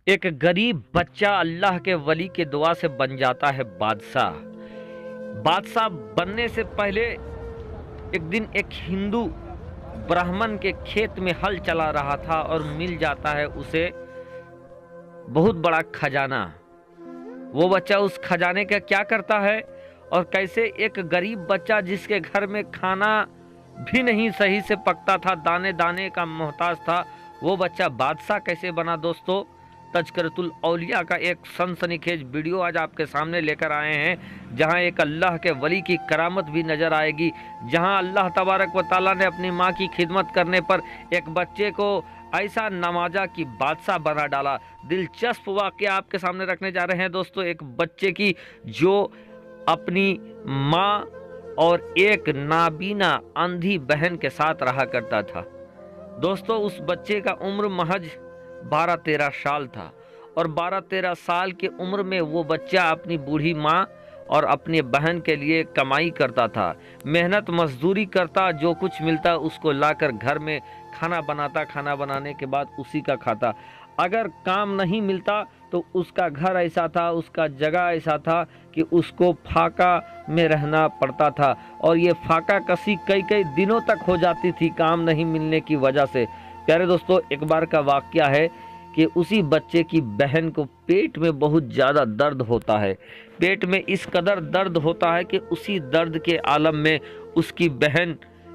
ایک غریب بچہ اللہ کے ولی کے دعا سے بن جاتا ہے بادشاہ۔ بادشاہ بننے سے پہلے ایک دن ایک ہندو براہمن کے کھیت میں ہل چلا رہا تھا اور مل جاتا ہے اسے بہت بڑا خزانہ۔ وہ بچہ اس خزانے کا کیا کرتا ہے اور کیسے ایک غریب بچہ جس کے گھر میں کھانا بھی نہیں صحیح سے پکتا تھا، دانے دانے کا محتاج تھا، وہ بچہ بادشاہ کیسے بنا؟ دوستو، تذکرۃ الاولیاء کا ایک سنسنی خیز ویڈیو آج آپ کے سامنے لے کر آئے ہیں، جہاں ایک اللہ کے ولی کی کرامت بھی نظر آئے گی، جہاں اللہ تبارک و تعالیٰ نے اپنی ماں کی خدمت کرنے پر ایک بچے کو ایسا نوازا کہ بادشاہ بنا ڈالا۔ دلچسپ واقعہ آپ کے سامنے رکھنے جا رہے ہیں دوستو، ایک بچے کی جو اپنی ماں اور ایک نابینا اندھی بہن کے ساتھ رہا کرتا تھا۔ دوستو، اس بچے کا عمر محض 12-13 سال تھا، اور 12-13 سال کی عمر میں وہ بچہ اپنی بوڑھی ماں اور اپنے بہن کے لیے کمائی کرتا تھا، محنت مزدوری کرتا، جو کچھ ملتا اس کو لا کر گھر میں کھانا بناتا، کھانا بنانے کے بعد اسی کا کھاتا۔ اگر کام نہیں ملتا تو اس کا گھر ایسا تھا، اس کا جگہ ایسا تھا کہ اس کو فاقہ میں رہنا پڑتا تھا، اور یہ فاقہ کسی کئی دنوں تک ہو جاتی تھی کام نہیں ملنے کی وجہ سے۔ پیارے دوستو، ایک بار کا واقعہ ہے کہ اسی بچے کی بہن کو پیٹ میں بہت زیادہ درد ہوتا ہے۔ پیٹ میں اس قدر درد ہوتا ہے کہ اسی درد کے عالم میں اس کی بہن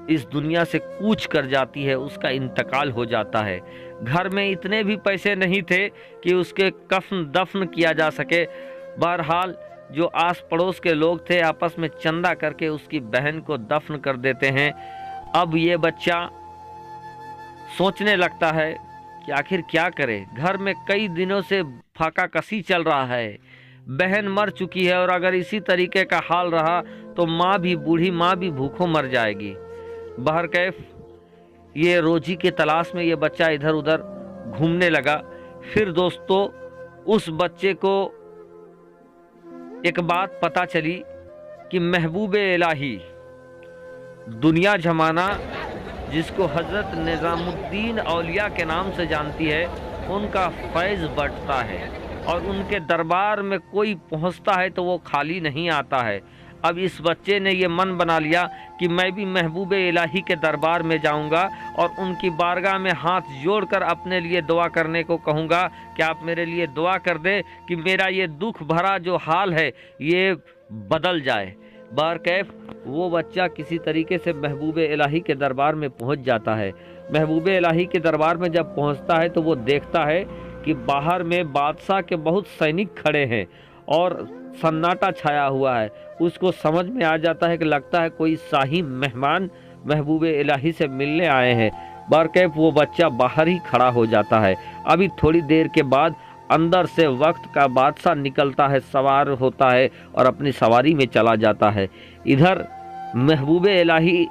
اس دنیا سے کوچ کر جاتی ہے، اس کا انتقال ہو جاتا ہے۔ گھر میں اتنے بھی پیسے نہیں تھے کہ اس کے کفن دفن کیا جا سکے۔ بہرحال جو آس پڑوس کے لوگ تھے آپس میں چندہ کر کے اس کی بہن کو دفن کر دیتے ہیں۔ اب یہ بچہ سوچنے لگتا ہے کہ آخر کیا کرے، گھر میں کئی دنوں سے فاقہ کسی چل رہا ہے، بہن مر چکی ہے، اور اگر اسی طریقے کا حال رہا تو ماں بھی، بوڑھی ماں بھی بھوکوں مر جائے گی۔ بہرکیف یہ روزی کی تلاش میں یہ بچہ ادھر ادھر گھومنے لگا۔ پھر دوستو، اس بچے کو ایک بات پتہ چلی کہ محبوب الہی دنیا جمانہ، جس کو حضرت نظام الدین اولیاء کے نام سے جانتی ہے، ان کا فیض بٹتا ہے، اور ان کے دربار میں کوئی پہنچتا ہے تو وہ خالی نہیں آتا ہے۔ اب اس بچے نے یہ من بنا لیا کہ میں بھی محبوب الہی کے دربار میں جاؤں گا اور ان کی بارگاہ میں ہاتھ جوڑ کر اپنے لیے دعا کرنے کو کہوں گا کہ آپ میرے لیے دعا کر دے کہ میرا یہ دکھ بھرا جو حال ہے یہ بدل جائے۔ بہرکیف وہ بچہ کسی طریقے سے محبوب الہی کے دربار میں پہنچ جاتا ہے۔ محبوب الہی کے دربار میں جب پہنچتا ہے تو وہ دیکھتا ہے کہ باہر میں بادشاہ کے بہت سینک کھڑے ہیں اور سناٹا چھایا ہوا ہے۔ اس کو سمجھ میں آ جاتا ہے کہ لگتا ہے کوئی شاہی مہمان محبوب الہی سے ملنے آئے ہیں۔ بہرکیف وہ بچہ باہر ہی کھڑا ہو جاتا ہے۔ ابھی تھوڑی دیر کے بعد اندر سے وقت کا بادشاہ نکلتا ہے، سوار ہوتا ہے اور اپنی سواری میں چلا جاتا ہے۔ ادھر محبوب الہی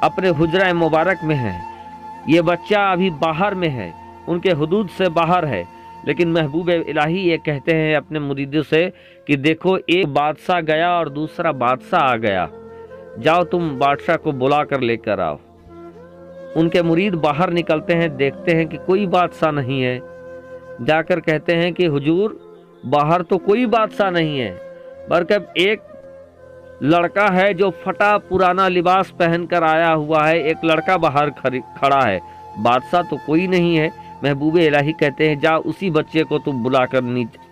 اپنے حجرہ مبارک میں ہے، یہ بچہ ابھی باہر میں ہے، ان کے حدود سے باہر ہے، لیکن محبوب الہی یہ کہتے ہیں اپنے مریدوں سے کہ دیکھو، ایک بادشاہ گیا اور دوسرا بادشاہ آ گیا، جاؤ تم بادشاہ کو بلا کر لے کر آؤ۔ ان کے مرید باہر نکلتے ہیں، دیکھتے ہیں کہ کوئی بادشاہ نہیں ہے، جا کر کہتے ہیں کہ حضور، باہر تو کوئی بادشاہ نہیں ہے، بلکہ ایک لڑکا ہے جو پھٹا پرانا لباس پہن کر آیا ہوا ہے، ایک لڑکا باہر کھڑا ہے، بادشاہ تو کوئی نہیں ہے۔ محبوب الہی کہتے ہیں جا اسی بچے کو تم بلا کر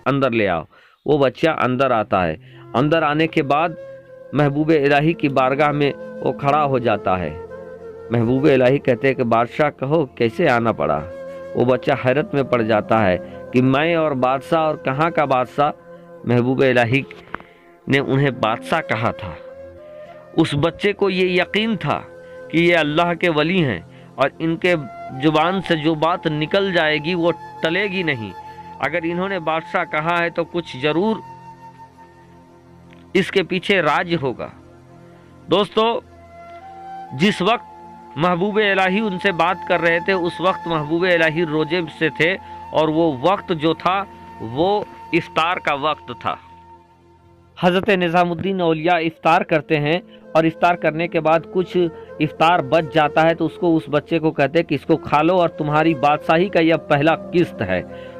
اندر لے آؤ۔ وہ بچہ اندر آتا ہے۔ اندر آنے کے بعد محبوب الہی کی بارگاہ میں وہ کھڑا ہو جاتا ہے۔ محبوب الہی کہتے ہیں کہ بادشاہ کہو کیسے آنا پڑا؟ وہ بچہ حیرت میں پڑ جاتا ہے کہ میں اور بادشاہ، اور کہاں کا بادشاہ؟ محبوب الہی نے انہیں بادشاہ کہا تھا۔ اس بچے کو یہ یقین تھا کہ یہ اللہ کے ولی ہیں، اور ان کے زبان سے جو بات نکل جائے گی وہ ٹلے گی نہیں۔ اگر انہوں نے بادشاہ کہا ہے تو کچھ ضرور اس کے پیچھے راج ہوگا۔ دوستو، جس وقت محبوب الہی ان سے بات کر رہے تھے اس وقت محبوب الہی روزے سے تھے، اور وہ وقت جو تھا وہ افطار کا وقت تھا۔ حضرت نظام الدین اولیاء افطار کرتے ہیں، اور افطار کرنے کے بعد کچھ افطار بچ جاتا ہے تو اس بچے کو کہتے ہیں کہ اس کو کھا لو، اور تمہاری بادشاہی کا یہ پہلا قسط ہے۔